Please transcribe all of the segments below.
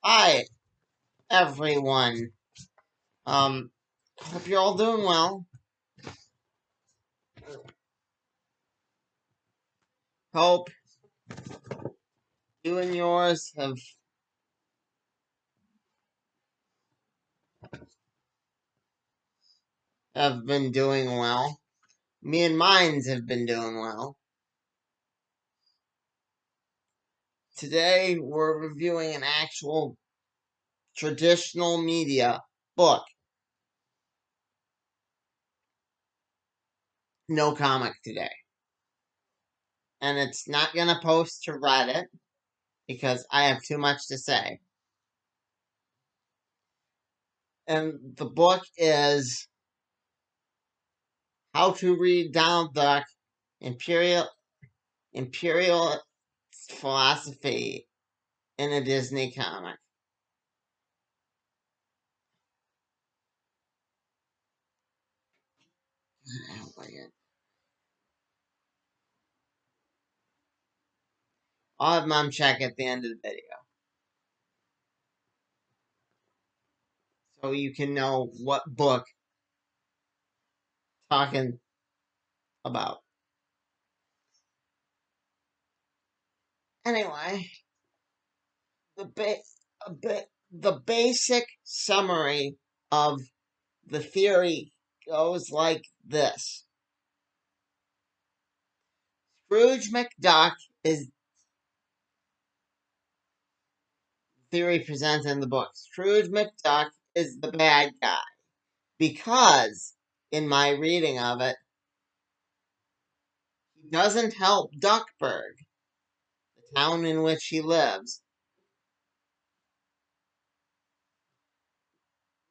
Hi, everyone. Hope you're all doing well. Hope you and yours have been doing well. Me and mines have been doing well. Today, we're reviewing an actual traditional media book. No comic today. And it's not going to post to Reddit because I have too much to say. And the book is How to Read Donald Duck Imperial Philosophy in a Disney comic. I'll have Mom check at the end of the video. So you can know what book talking about. Anyway, the basic summary of the theory goes like this. Scrooge McDuck is theory presented in the book. Scrooge McDuck is the bad guy because, in my reading of it, he doesn't help Duckburg, the town in which he lives,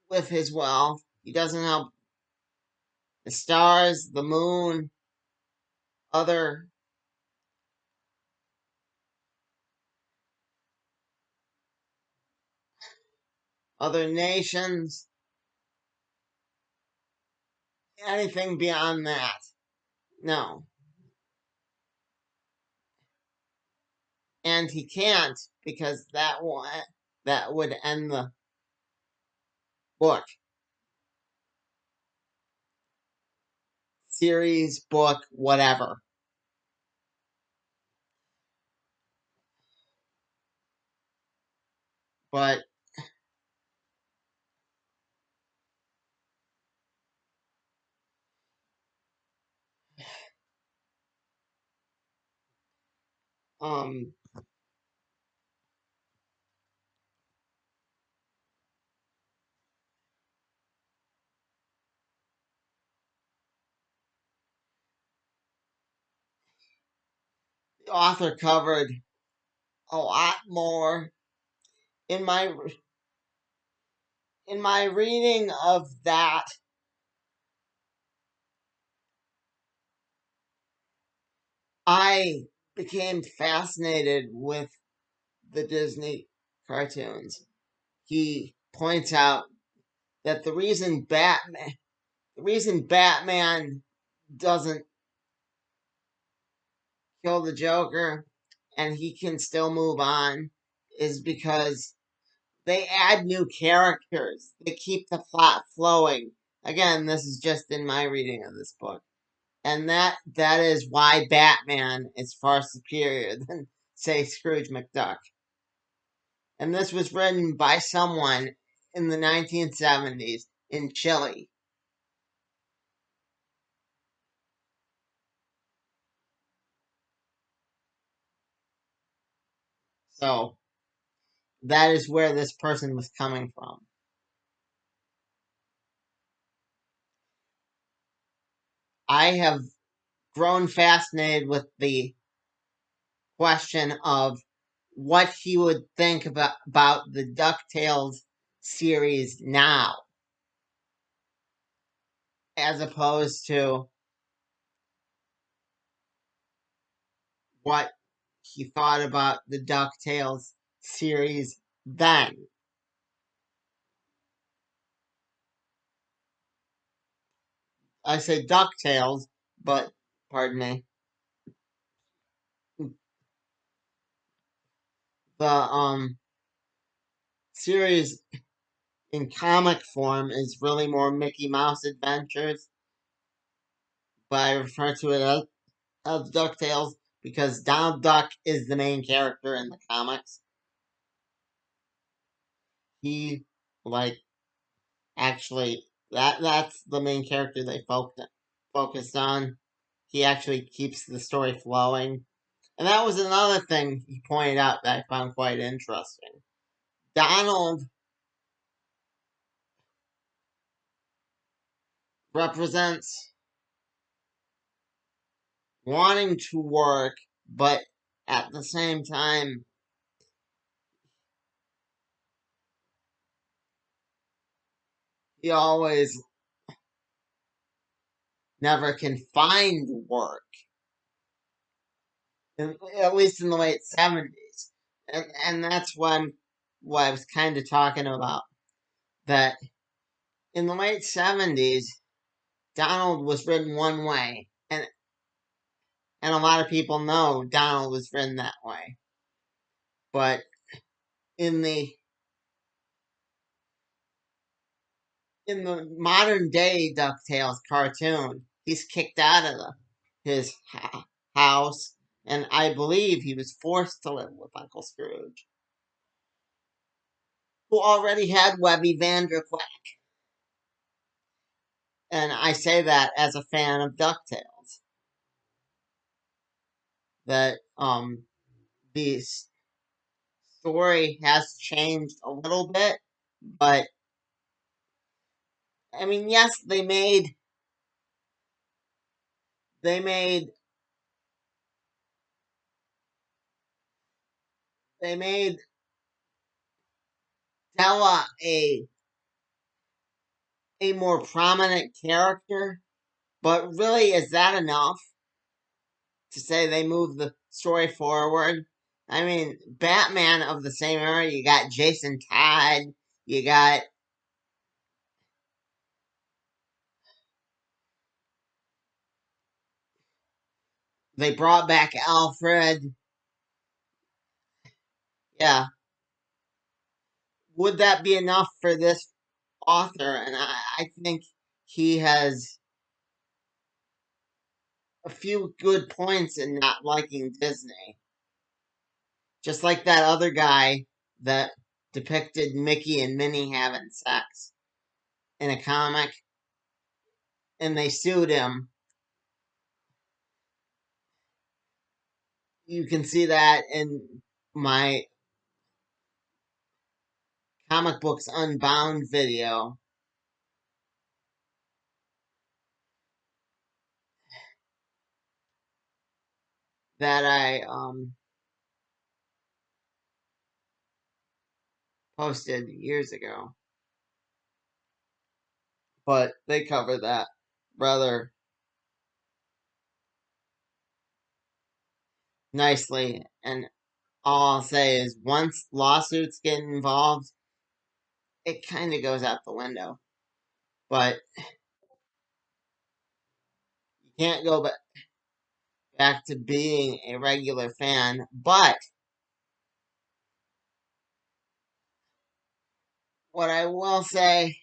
with his wealth. He doesn't help the stars, the moon, other nations, anything beyond that. No. And he can't because that would end the book. Series, book, whatever. But um the author covered a lot more in my reading of that. I became fascinated with the Disney cartoons. He points out that the reason Batman doesn't kill the Joker and he can still move on is because they add new characters. They keep the plot flowing. Again, this is just in my reading of this book. And that is why Batman is far superior than, say, Scrooge McDuck. And this was written by someone in the 1970s in Chile. So that is where this person was coming from. I have grown fascinated with the question of what he would think about the DuckTales series now, as opposed to what he thought about the DuckTales series then. I say DuckTales, but pardon me. The series in comic form is really more Mickey Mouse Adventures, but I refer to it as DuckTales because Donald Duck is the main character in the comics. He, like, actually, that's the main character they focused on. He actually keeps the story flowing. And that was another thing he pointed out that I found quite interesting. Donald represents wanting to work, but at the same time, he always never can find work, at least in the late 70s. And that's what I was kind of talking about. That in the late 70s, Donald was written one way, and a lot of people know Donald was written that way. But in the modern day DuckTales cartoon, he's kicked out of his house, and I believe he was forced to live with Uncle Scrooge, who already had Webby Vanderquack. And I say that as a fan of DuckTales. That the story has changed a little bit, but I mean, yes, they made they made Della a more prominent character, but really, is that enough to say they moved the story forward? I mean, Batman of the same era, you got Jason Todd, you got they brought back Alfred. Yeah, would that be enough for this author? And I think he has a few good points in not liking Disney. Just like that other guy that depicted Mickey and Minnie having sex in a comic, and they sued him. You can see that in my Comic Books Unbound video that I posted years ago. But they cover that rather nicely. And all I'll say is once lawsuits get involved, it kind of goes out the window. But you can't go back to being a regular fan. But what I will say,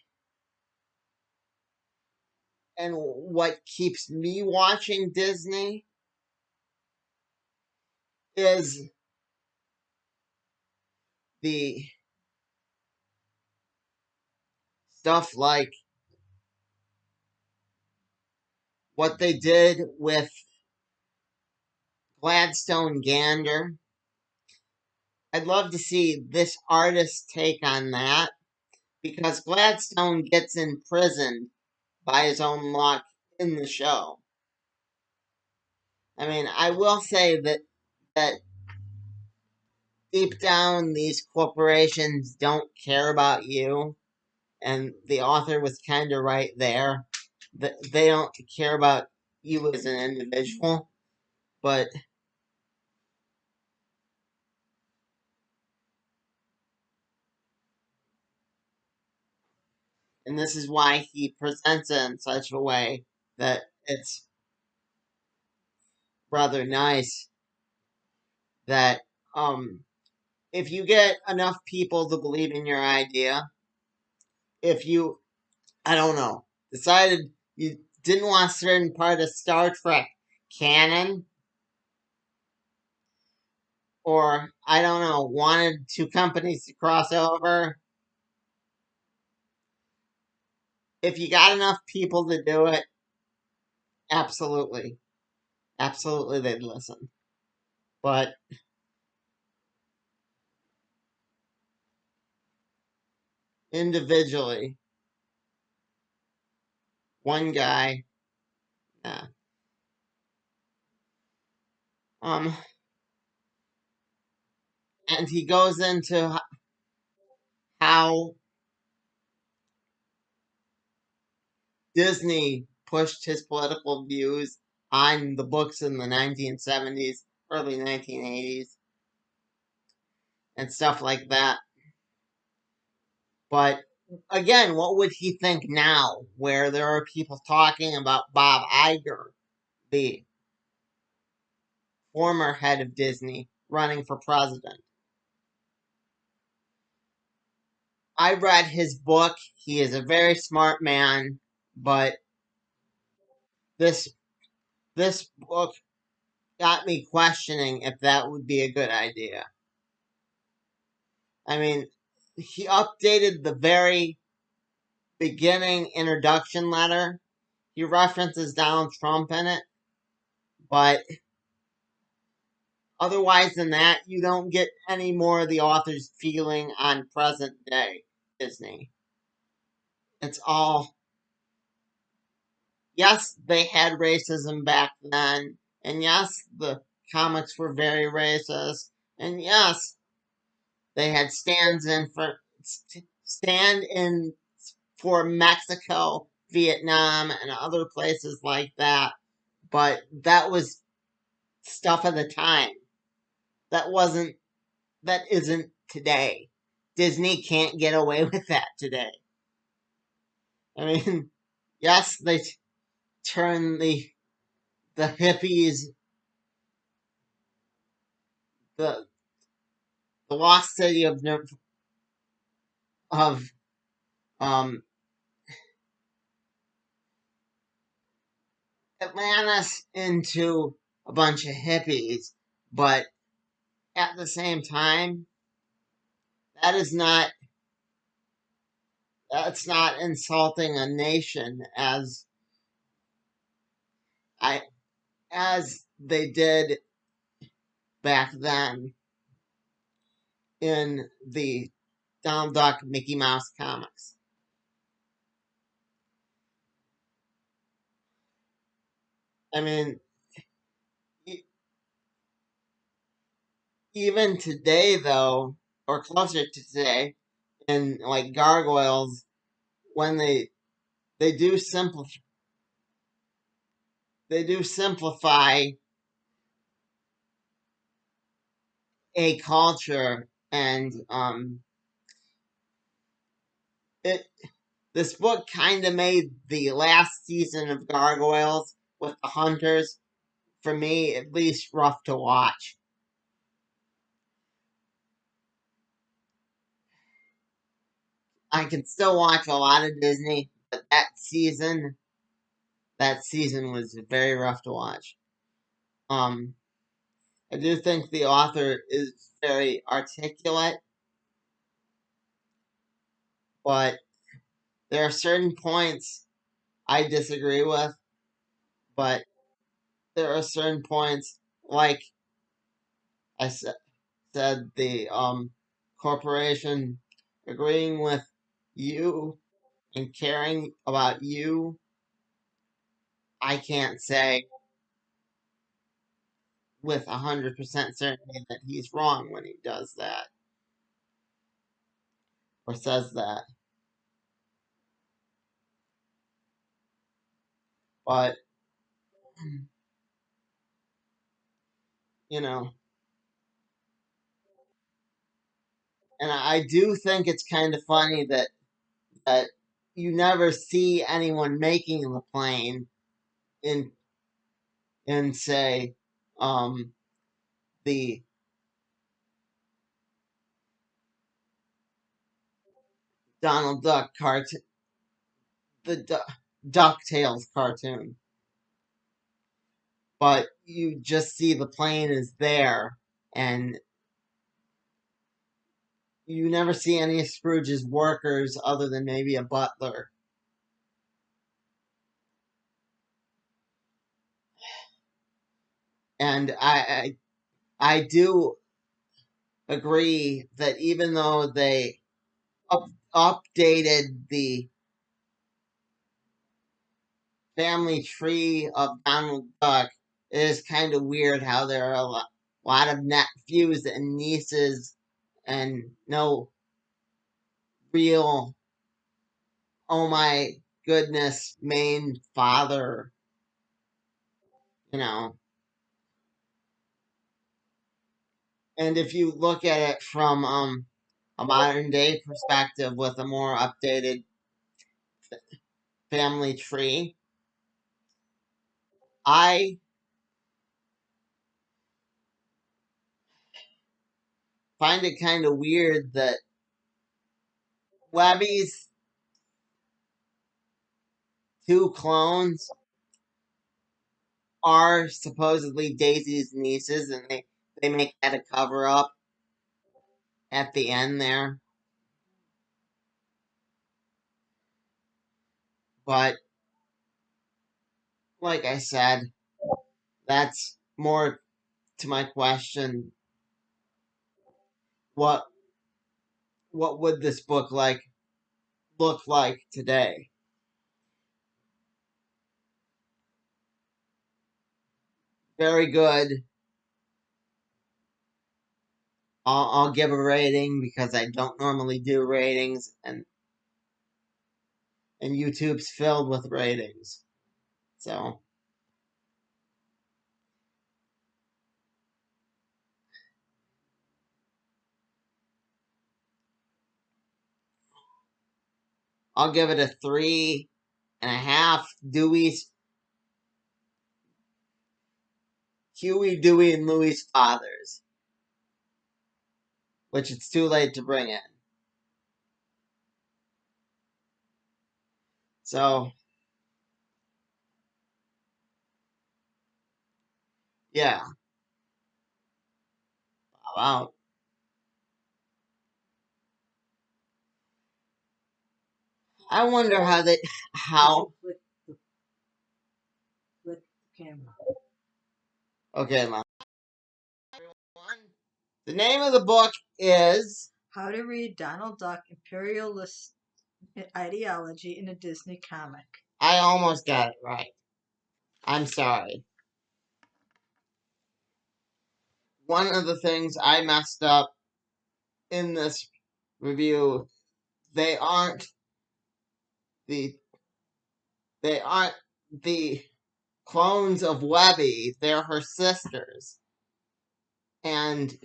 and what keeps me watching Disney, is the stuff like what they did with Gladstone Gander. I'd love to see this artist's take on that because Gladstone gets imprisoned by his own luck in the show. I mean, I will say that deep down these corporations don't care about you, and the author was kind of right there. That they don't care about you as an individual, but and this is why he presents it in such a way that it's rather nice that um if you get enough people to believe in your idea, if you, I don't know, decided you didn't want a certain part of Star Trek canon, or I don't know, wanted two companies to cross over, if you got enough people to do it, absolutely. Absolutely they'd listen. But individually, one guy, yeah. Um, and he goes into how Disney pushed his political views on the books in the 1970s, early 1980s, and stuff like that. But again, what would he think now, where there are people talking about Bob Iger, the former head of Disney, running for president? I read his book. He is a very smart man, but this this book got me questioning if that would be a good idea. I mean, he updated the very beginning introduction letter. He references Donald Trump in it, but otherwise than that, you don't get any more of the author's feeling on present day Disney. It's all, yes, they had racism back then, and yes, the comics were very racist, and yes, they had stand in for Mexico, Vietnam, and other places like that. But that was stuff of the time. That wasn't. That isn't today. Disney can't get away with that today. I mean, yes, they turn the hippies, the the lost city of um, Atlantis into a bunch of hippies, but at the same time, that is not that's not insulting a nation I as they did back then in the Donald Duck Mickey Mouse comics. I mean, e- even today though, or closer to today, in like Gargoyles, when they do simplify a culture, and it this book kind of made the last season of Gargoyles with the hunters, for me at least, rough to watch. I can still watch a lot of Disney, but that season was very rough to watch. Um, I do think the author is very articulate, but there are certain points I disagree with, but there are certain points, like I said, the corporation agreeing with you and caring about you. I can't say with 100% certainty that he's wrong when he does that or says that. But, you know, and I do think it's kind of funny that you never see anyone making the plane in in, say, um the, Donald Duck cartoon, the DuckTales cartoon. But you just see the plane is there, and you never see any of Scrooge's workers other than maybe a butler. And I do agree that even though they updated the family tree of Donald Duck, it is kind of weird how there are lot of nephews and nieces and no real, oh my goodness, main father, you know. And if you look at it from a modern day perspective with a more updated family tree, I find it kind of weird that Webby's two clones are supposedly Daisy's nieces, and they make that a cover up at the end there. But like I said, that's more to my question. What what would this book look like today? Very good. I'll give a rating because I don't normally do ratings, and YouTube's filled with ratings. So I'll give it a 3.5 Dewey's Huey, Dewey, and Louie's fathers, which it's too late to bring in. So yeah, about I wonder how Flip the camera. okay, everyone. The name of the book is How to Read Donald Duck Imperialist Ideology in a Disney Comic. I almost got it right. I'm sorry. One of the things I messed up in this review, they aren't the they aren't the clones of Webby, they're her sisters. And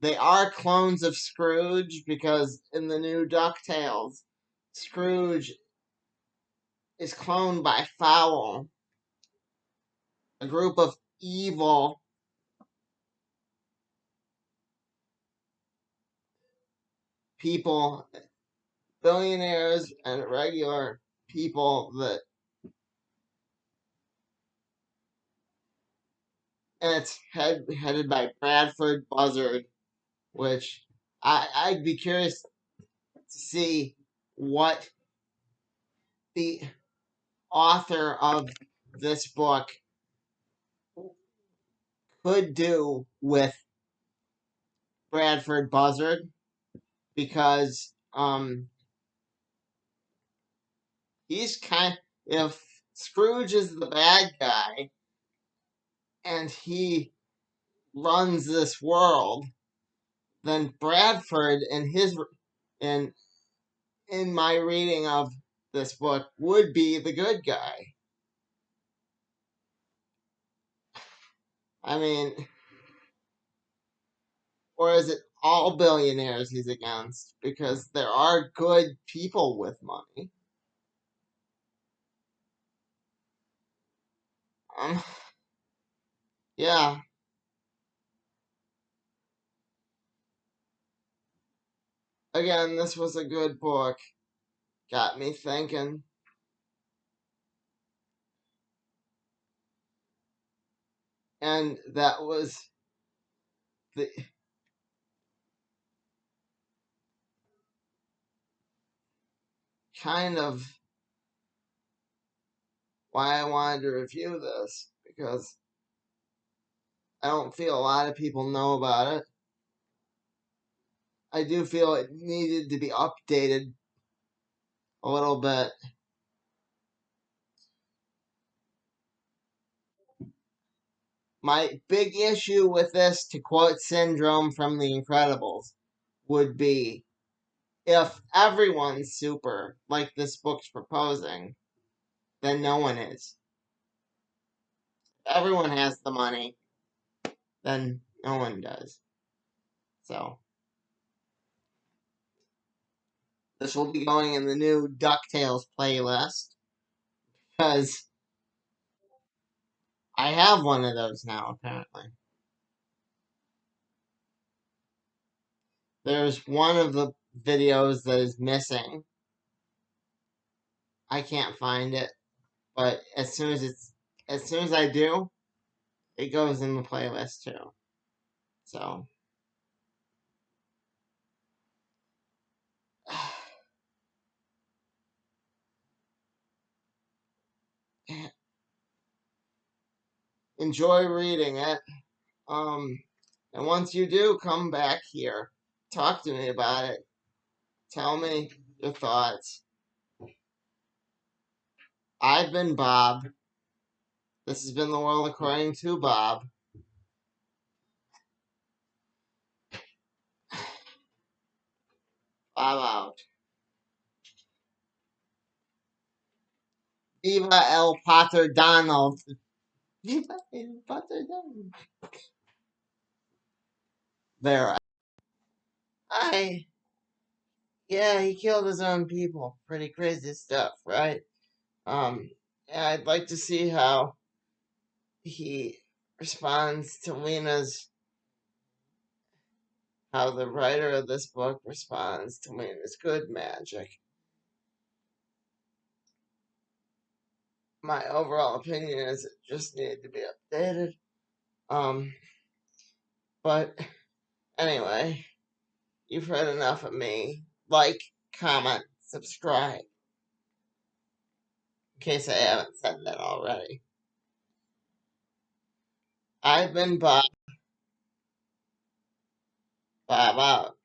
they are clones of Scrooge because in the new DuckTales, Scrooge is cloned by Fowl, a group of evil people, billionaires and regular people that, and it's headed by Bradford Buzzard, which I'd be curious to see what the author of this book could do with Bradford Buzzard because he's if Scrooge is the bad guy and he runs this world, then Bradford and his and in my reading of this book would be the good guy. I mean, or is it all billionaires he's against? Because there are good people with money. Um, yeah, again, this was a good book. Got me thinking. And that was the kind of why I wanted to review this, because I don't feel a lot of people know about it. I do feel it needed to be updated a little bit. My big issue with this, to quote Syndrome from The Incredibles, would be if everyone's super, like this book's proposing, then no one is. If everyone has the money, then no one does. So, this will be going in the new DuckTales playlist, because I have one of those now, apparently. There's one of the videos that is missing. I can't find it, but as soon as I do, it goes in the playlist too. So enjoy reading it. And once you do, come back here. Talk to me about it. Tell me your thoughts. I've been Bob. This has been The World According to Bob. Bob out. Viva El Pater Donald. Viva El Pater Donald. There. Yeah, he killed his own people. Pretty crazy stuff, right? Yeah, I'd like to see how he responds to how the writer of this book responds to Lena's good magic. My overall opinion is it just needed to be updated. Um, but anyway, you've heard enough of me. Like, comment, subscribe, in case I haven't said that already. I've been Bob. Bob out.